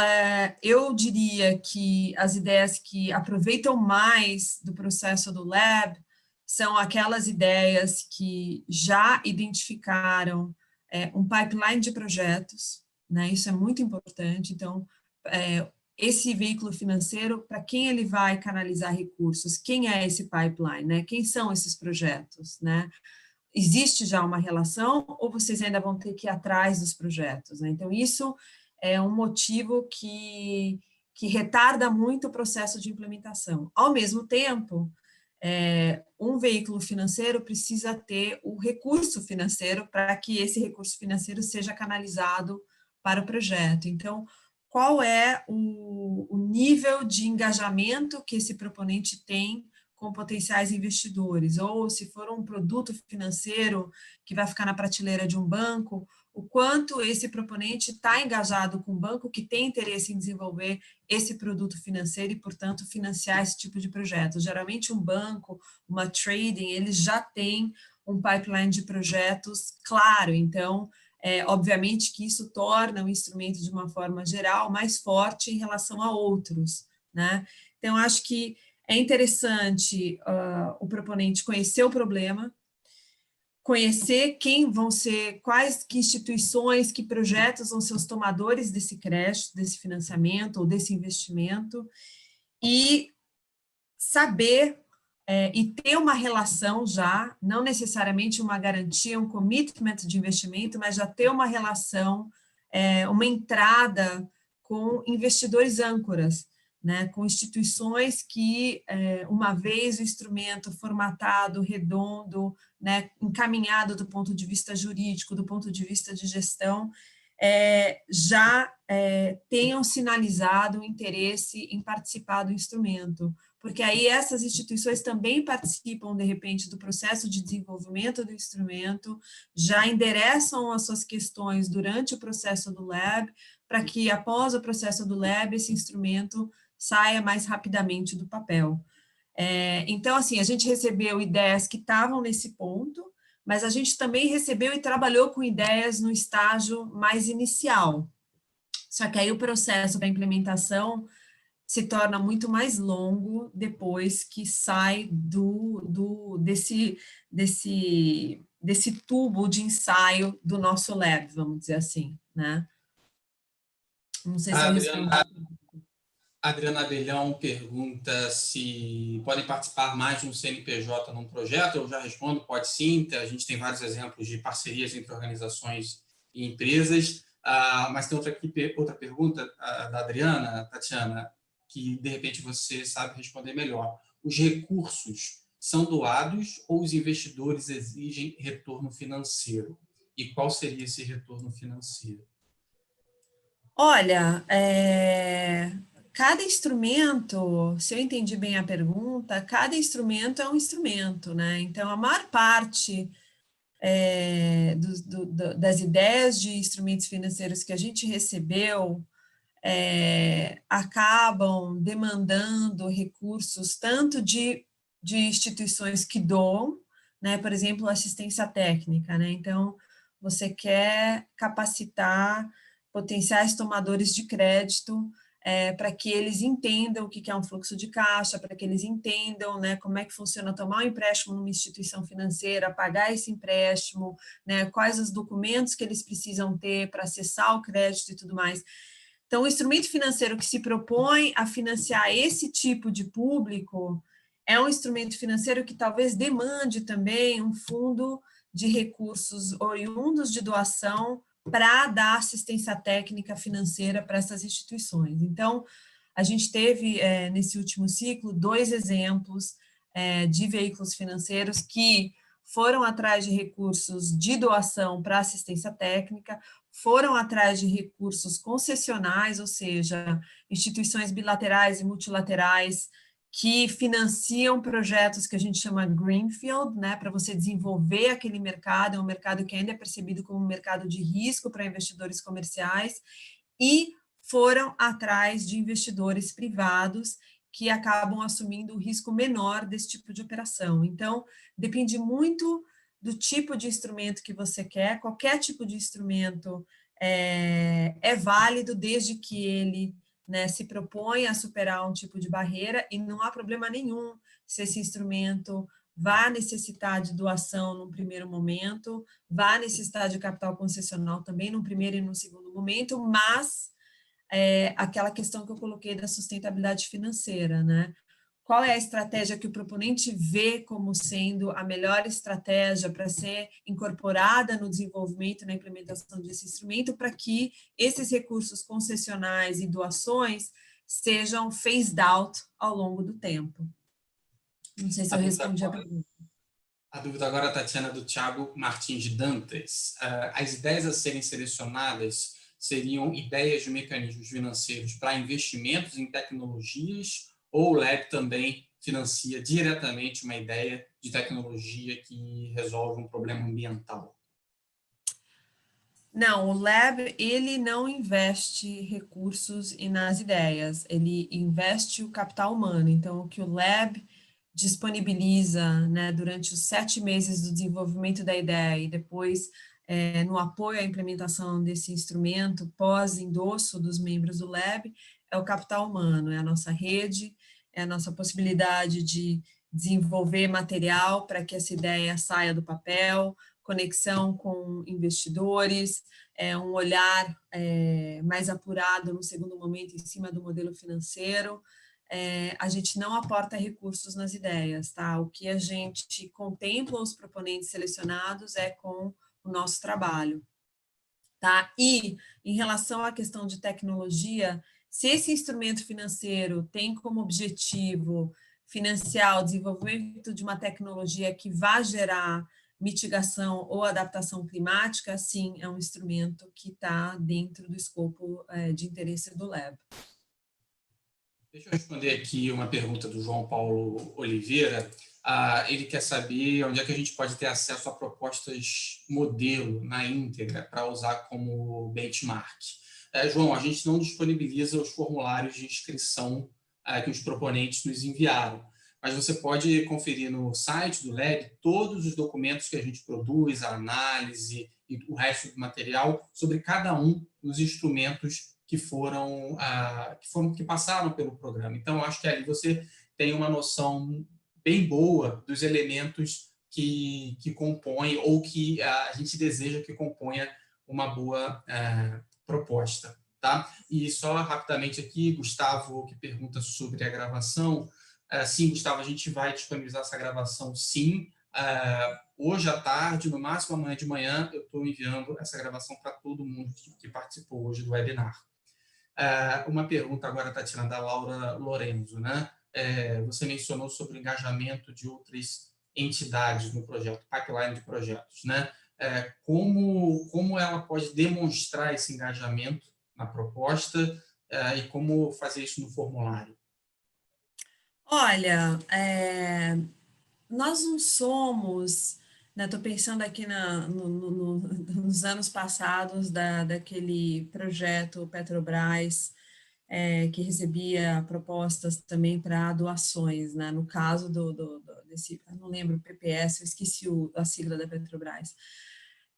eu diria que as ideias que aproveitam mais do processo do Lab são aquelas ideias que já identificaram um pipeline de projetos, né? Isso é muito importante. Então, esse veículo financeiro, para quem ele vai canalizar recursos? Quem é esse pipeline, né? Quem são esses projetos, né? Existe já uma relação ou vocês ainda vão ter que ir atrás dos projetos, né? Então, isso é um motivo que retarda muito o processo de implementação. Ao mesmo tempo, um veículo financeiro precisa ter o recurso financeiro para que esse recurso financeiro seja canalizado para o projeto. Então, qual é o nível de engajamento que esse proponente tem com potenciais investidores? Ou se for um produto financeiro que vai ficar na prateleira de um banco, o quanto esse proponente está engajado com o banco que tem interesse em desenvolver esse produto financeiro e, portanto, financiar esse tipo de projeto. Geralmente, um banco, uma trading, eles já têm um pipeline de projetos claro, então, obviamente que isso torna o instrumento, de uma forma geral, mais forte em relação a outros, né? Então, acho que é interessante o proponente conhecer o problema, conhecer quem vão ser, que instituições, que projetos vão ser os tomadores desse crédito, desse financiamento ou desse investimento, e saber e ter uma relação já, não necessariamente uma garantia, um commitment de investimento, mas já ter uma relação, uma entrada com investidores âncoras, né, com instituições que, uma vez o instrumento formatado, redondo, né, encaminhado do ponto de vista jurídico, do ponto de vista de gestão, já tenham sinalizado o interesse em participar do instrumento, porque aí essas instituições também participam, de repente, do processo de desenvolvimento do instrumento, já endereçam as suas questões durante o processo do Lab, para que, após o processo do Lab, esse instrumento saia mais rapidamente do papel. Então, assim, a gente recebeu ideias que estavam nesse ponto, mas a gente também recebeu e trabalhou com ideias no estágio mais inicial. Só que aí o processo da implementação se torna muito mais longo depois que sai desse tubo de ensaio do nosso lab, vamos dizer assim, né? Não sei se eu respondi. Adriana Abelhão pergunta se podem participar mais de um CNPJ num projeto. Eu já respondo, pode sim. A gente tem vários exemplos de parcerias entre organizações e empresas. Mas tem outra pergunta da Adriana, Tatiana, que de repente você sabe responder melhor. Os recursos são doados ou os investidores exigem retorno financeiro? E qual seria esse retorno financeiro? Olha, cada instrumento, se eu entendi bem a pergunta, cada instrumento é um instrumento, né? Então, a maior parte das ideias de instrumentos financeiros que a gente recebeu acabam demandando recursos tanto de instituições que doam, né? Por exemplo, assistência técnica, né? Então, você quer capacitar potenciais tomadores de crédito para que eles entendam o que é um fluxo de caixa, para que eles entendam, né, como é que funciona tomar um empréstimo numa instituição financeira, pagar esse empréstimo, né, quais os documentos que eles precisam ter para acessar o crédito e tudo mais. Então, o instrumento financeiro que se propõe a financiar esse tipo de público é um instrumento financeiro que talvez demande também um fundo de recursos oriundos de doação para dar assistência técnica financeira para essas instituições. Então, a gente teve, nesse último ciclo, 2 exemplos de veículos financeiros que foram atrás de recursos de doação para assistência técnica, foram atrás de recursos concessionais, ou seja, instituições bilaterais e multilaterais que financiam projetos que a gente chama greenfield, né, para você desenvolver aquele mercado, é um mercado que ainda é percebido como um mercado de risco para investidores comerciais, e foram atrás de investidores privados que acabam assumindo o risco menor desse tipo de operação. Então, depende muito do tipo de instrumento que você quer, qualquer tipo de instrumento é válido desde que ele, né, se propõe a superar um tipo de barreira, e não há problema nenhum se esse instrumento vai necessitar de doação num primeiro momento, vai necessitar de capital concessional também num primeiro e num segundo momento, mas aquela questão que eu coloquei da sustentabilidade financeira, né? Qual é a estratégia que o proponente vê como sendo a melhor estratégia para ser incorporada no desenvolvimento e na implementação desse instrumento, para que esses recursos concessionais e doações sejam phased out ao longo do tempo? Não sei se eu respondi a pergunta. A dúvida agora, Tatiana, do Thiago Martins de Dantas. As ideias a serem selecionadas seriam ideias de mecanismos financeiros para investimentos em tecnologias, ou o LEB também financia diretamente uma ideia de tecnologia que resolve um problema ambiental? Não, o Lab, ele não investe recursos nas ideias, ele investe o capital humano. Então, o que o Lab disponibiliza, né, durante os 7 meses do desenvolvimento da ideia e depois no apoio à implementação desse instrumento, pós-endosso dos membros do Lab, é o capital humano, é a nossa rede, é a nossa possibilidade de desenvolver material para que essa ideia saia do papel, conexão com investidores, um olhar mais apurado no segundo momento em cima do modelo financeiro. A gente não aporta recursos nas ideias, tá? O que a gente contempla os proponentes selecionados é com o nosso trabalho, tá? E, em relação à questão de tecnologia, se esse instrumento financeiro tem como objetivo financiar o desenvolvimento de uma tecnologia que vá gerar mitigação ou adaptação climática, sim, é um instrumento que está dentro do escopo de interesse do LEB. Deixa eu responder aqui uma pergunta do João Paulo Oliveira. Ele quer saber onde é que a gente pode ter acesso a propostas modelo na íntegra para usar como benchmark. João, a gente não disponibiliza os formulários de inscrição que os proponentes nos enviaram, mas você pode conferir no site do LEB todos os documentos que a gente produz, a análise e o resto do material sobre cada um dos instrumentos que passaram pelo programa. Então, acho que ali você tem uma noção bem boa dos elementos que compõem ou que a gente deseja que componha uma boa proposta. Tá? E só rapidamente aqui, Gustavo, que pergunta sobre a gravação. Sim, Gustavo, a gente vai disponibilizar essa gravação, sim. Hoje à tarde, no máximo amanhã de manhã, eu estou enviando essa gravação para todo mundo que participou hoje do webinar. Uma pergunta agora, Tatiana, da Laura Lorenzo, né? Você mencionou sobre o engajamento de outras entidades no projeto, pipeline de projetos, né? Como ela pode demonstrar esse engajamento na proposta e como fazer isso no formulário? Olha, nós não somos, estou pensando aqui nos anos passados daquele projeto Petrobras, que recebia propostas também para doações, né? No caso desse, eu não lembro, PPS, eu esqueci a sigla da Petrobras.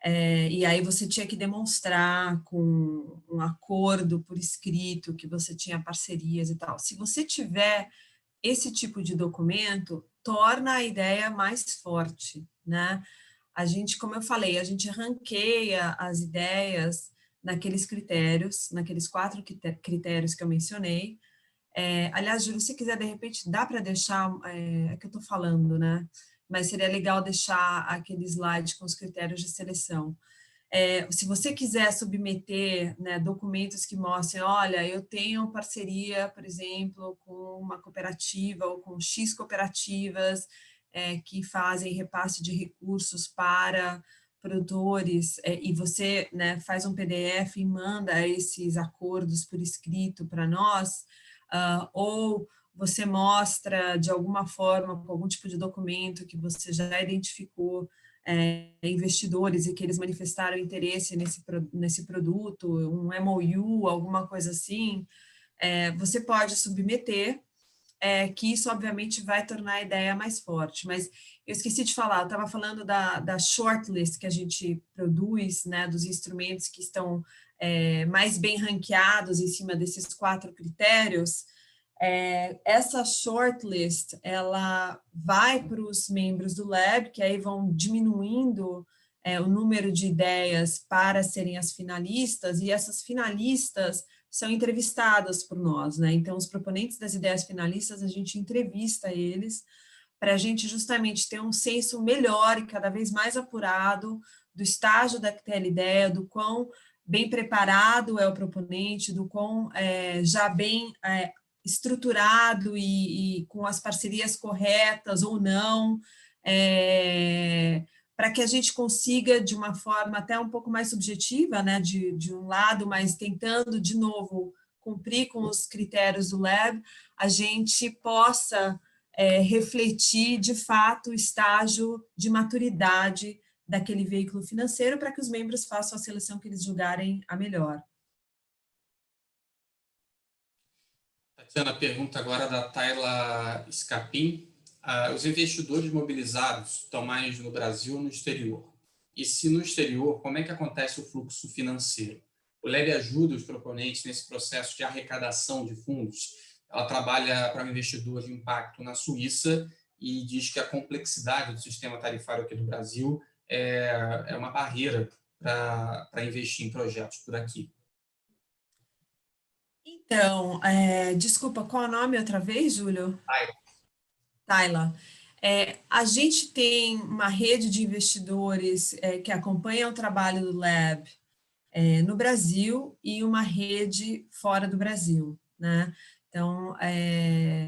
E aí você tinha que demonstrar com um acordo por escrito que você tinha parcerias e tal. Se você tiver esse tipo de documento, torna a ideia mais forte, né? A gente, como eu falei, a gente ranqueia as ideias naqueles 4 critérios que eu mencionei. Aliás, Júlio, se quiser, de repente, dá para deixar, que eu estou falando, né? Mas seria legal deixar aquele slide com os critérios de seleção. Se você quiser submeter, né, documentos que mostrem, olha, eu tenho parceria, por exemplo, com uma cooperativa ou com X cooperativas que fazem repasse de recursos para produtores, e você, né, faz um PDF e manda esses acordos por escrito para nós, ou você mostra de alguma forma, com algum tipo de documento que você já identificou investidores e que eles manifestaram interesse nesse produto, um MOU, alguma coisa assim, você pode submeter, que isso obviamente vai tornar a ideia mais forte. Mas eu esqueci de falar, eu estava falando da shortlist que a gente produz, né, dos instrumentos que estão mais bem ranqueados em cima desses 4 critérios. Essa shortlist, ela vai para os membros do Lab, que aí vão diminuindo o número de ideias para serem as finalistas, e essas finalistas são entrevistadas por nós, né? Então, os proponentes das ideias finalistas, a gente entrevista eles para a gente justamente ter um senso melhor e cada vez mais apurado do estágio daquela ideia, do quão bem preparado é o proponente, do quão já bem estruturado e com as parcerias corretas ou não, para que a gente consiga, de uma forma até um pouco mais subjetiva, né, de um lado, mas tentando, de novo, cumprir com os critérios do Lab, a gente possa refletir, de fato, o estágio de maturidade daquele veículo financeiro para que os membros façam a seleção que eles julgarem a melhor. Tatiana, pergunta agora da Tayla Scapin. Os investidores mobilizados estão mais no Brasil ou no exterior? E se no exterior, como é que acontece o fluxo financeiro? O Lab ajuda os proponentes nesse processo de arrecadação de fundos. Ela trabalha para um investidor de impacto na Suíça e diz que a complexidade do sistema tarifário aqui do Brasil é uma barreira para investir em projetos por aqui. Então, desculpa, qual é o nome outra vez, Júlio? Tayla. A gente tem uma rede de investidores que acompanham o trabalho do Lab no Brasil e uma rede fora do Brasil, né? Então,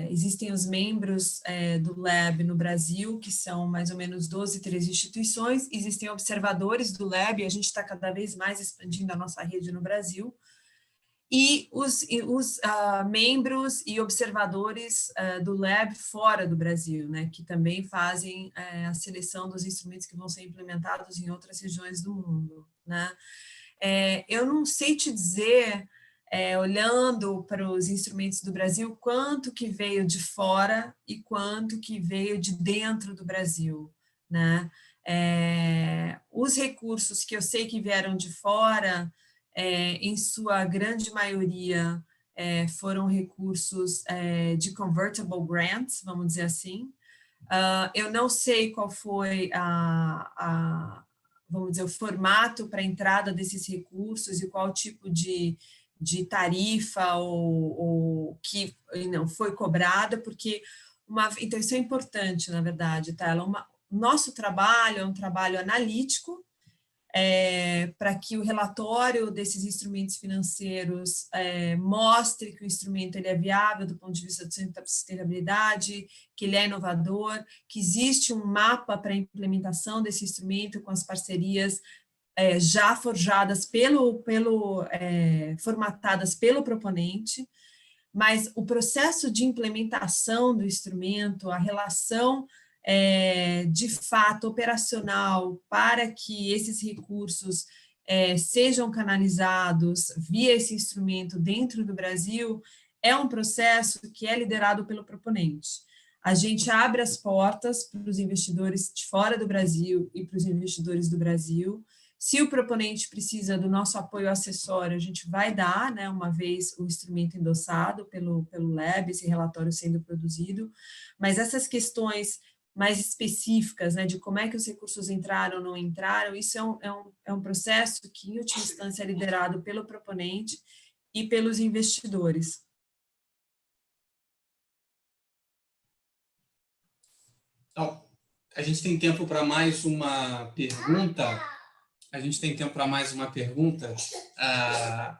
existem os membros do Lab no Brasil, que são mais ou menos 12, 13 instituições, existem observadores do Lab, e a gente está cada vez mais expandindo a nossa rede no Brasil, e os membros e observadores do Lab fora do Brasil, né, que também fazem a seleção dos instrumentos que vão ser implementados em outras regiões do mundo, né. Eu não sei te dizer, olhando para os instrumentos do Brasil, quanto que veio de fora e quanto que veio de dentro do Brasil, né. Os recursos que eu sei que vieram de fora, em sua grande maioria, foram recursos de convertible grants, vamos dizer assim. Eu não sei qual foi vamos dizer, o formato para a entrada desses recursos e qual tipo de tarifa ou que não foi cobrada, porque então isso é importante, na verdade, tá? Nosso trabalho é um trabalho analítico, para que o relatório desses instrumentos financeiros mostre que o instrumento ele é viável do ponto de vista de sustentabilidade, que ele é inovador, que existe um mapa para a implementação desse instrumento com as parcerias já forjadas formatadas pelo proponente, mas o processo de implementação do instrumento, a relação de fato operacional para que esses recursos sejam canalizados via esse instrumento dentro do Brasil, é um processo que é liderado pelo proponente. A gente abre as portas para os investidores de fora do Brasil e para os investidores do Brasil. Se o proponente precisa do nosso apoio acessório, a gente vai dar, né, uma vez o instrumento endossado pelo Lab, esse relatório sendo produzido, mas essas questões mais específicas, né, de como é que os recursos entraram ou não entraram, isso é um processo que, em última instância, é liderado pelo proponente e pelos investidores. Então, a gente tem tempo para mais uma pergunta.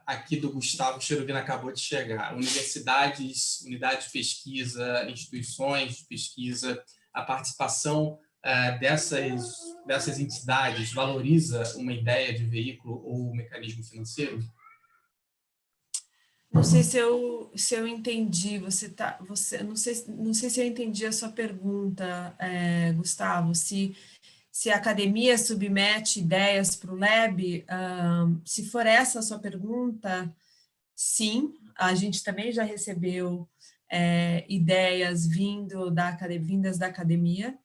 Aqui do Gustavo Cherubino, acabou de chegar. Universidades, unidades de pesquisa, instituições de pesquisa, a participação dessas entidades valoriza uma ideia de veículo ou mecanismo financeiro? Não sei se eu entendi, não sei se eu entendi a sua pergunta, Gustavo, se se a academia submete ideias para o Lab, se for essa a sua pergunta, sim, a gente também já recebeu ideias vindas da academia.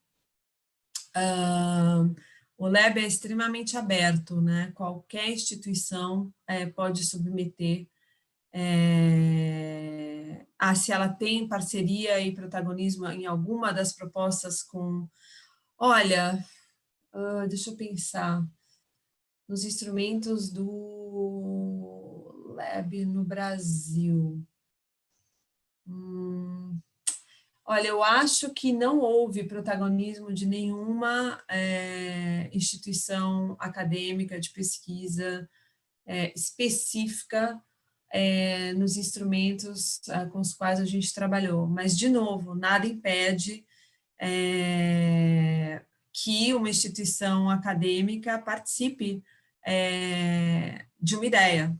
O Lab é extremamente aberto, né? Qualquer instituição pode submeter se ela tem parceria e protagonismo em alguma das propostas com... Olha, deixa eu pensar, nos instrumentos do Lab no Brasil. Olha, eu acho que não houve protagonismo de nenhuma instituição acadêmica de pesquisa específica nos instrumentos com os quais a gente trabalhou. Mas, de novo, nada impede que uma instituição acadêmica participe de uma ideia,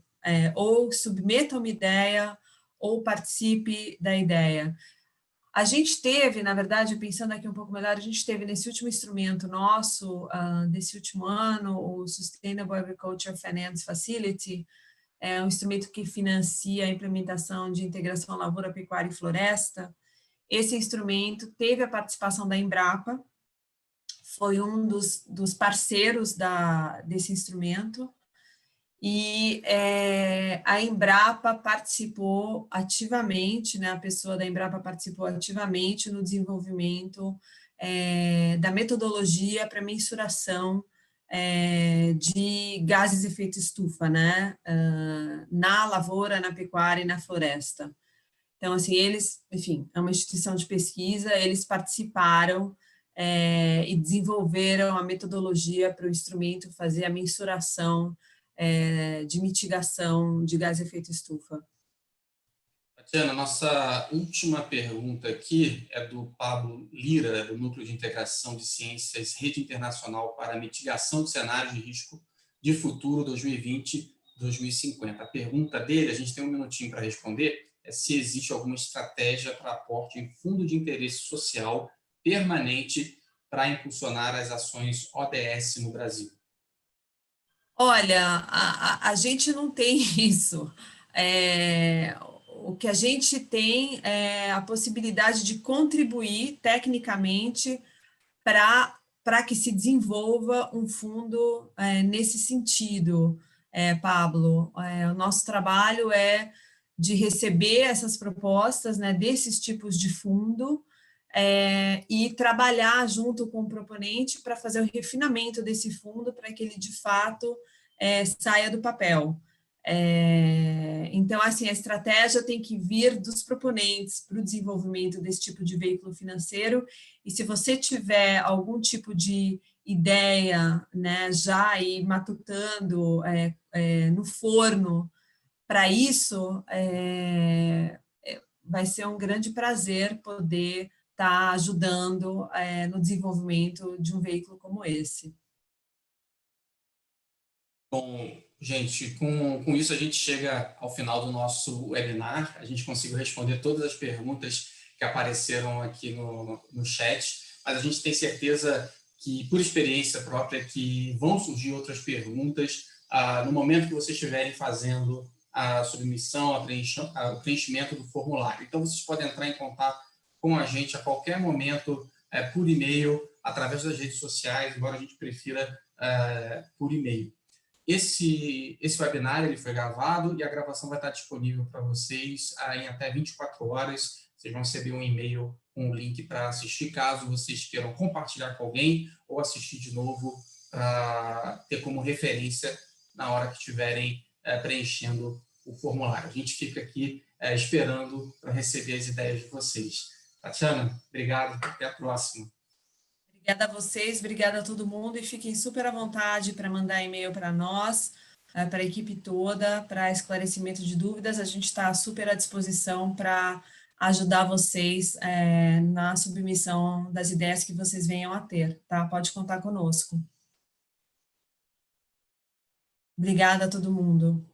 ou submeta uma ideia, ou participe da ideia. A gente teve, na verdade, pensando aqui um pouco melhor, a gente teve nesse último instrumento nosso, desse último ano, o Sustainable Agriculture Finance Facility, um instrumento que financia a implementação de integração lavoura, pecuária e floresta. Esse instrumento teve a participação da Embrapa, foi um dos parceiros desse instrumento, e a Embrapa participou ativamente, né, a pessoa da Embrapa participou ativamente no desenvolvimento da metodologia para mensuração de gases de efeito estufa, né, na lavoura, na pecuária e na floresta. Então, assim, eles, enfim, é uma instituição de pesquisa, eles participaram e desenvolveram a metodologia para o instrumento fazer a mensuração de mitigação de gás de efeito estufa. Tatiana, nossa última pergunta aqui é do Pablo Lira, do Núcleo de Integração de Ciências Rede Internacional para a Mitigação de Cenários de Risco de Futuro 2020-2050. A pergunta dele, a gente tem um minutinho para responder, é se existe alguma estratégia para aporte em fundo de interesse social permanente para impulsionar as ações ODS no Brasil. Olha, a gente não tem isso. O que a gente tem é a possibilidade de contribuir tecnicamente para que se desenvolva um fundo nesse sentido, Pablo. O nosso trabalho é de receber essas propostas, né, desses tipos de fundo, e trabalhar junto com o proponente para fazer o refinamento desse fundo para que ele, de fato, saia do papel. Então, assim, a estratégia tem que vir dos proponentes para o desenvolvimento desse tipo de veículo financeiro, e se você tiver algum tipo de ideia, né, já aí matutando no forno para isso, vai ser um grande prazer poder estar ajudando no desenvolvimento de um veículo como esse. Bom, gente, com isso a gente chega ao final do nosso webinar. A gente conseguiu responder todas as perguntas que apareceram aqui no chat, mas a gente tem certeza que, por experiência própria, que vão surgir outras perguntas no momento que vocês estiverem fazendo a submissão, o preenchimento do formulário. Então, vocês podem entrar em contato com a gente a qualquer momento, por e-mail, através das redes sociais, embora a gente prefira por e-mail. Esse webinar ele foi gravado e a gravação vai estar disponível para vocês em até 24 horas. Vocês vão receber um e-mail com o link para assistir, caso vocês queiram compartilhar com alguém ou assistir de novo para ter como referência na hora que estiverem preenchendo o formulário. A gente fica aqui esperando para receber as ideias de vocês. Tatiana, obrigado. Até a próxima. Obrigada a vocês, obrigada a todo mundo, e fiquem super à vontade para mandar e-mail para nós, para a equipe toda, para esclarecimento de dúvidas. A gente está super à disposição para ajudar vocês na submissão das ideias que vocês venham a ter, tá? Pode contar conosco. Obrigada a todo mundo.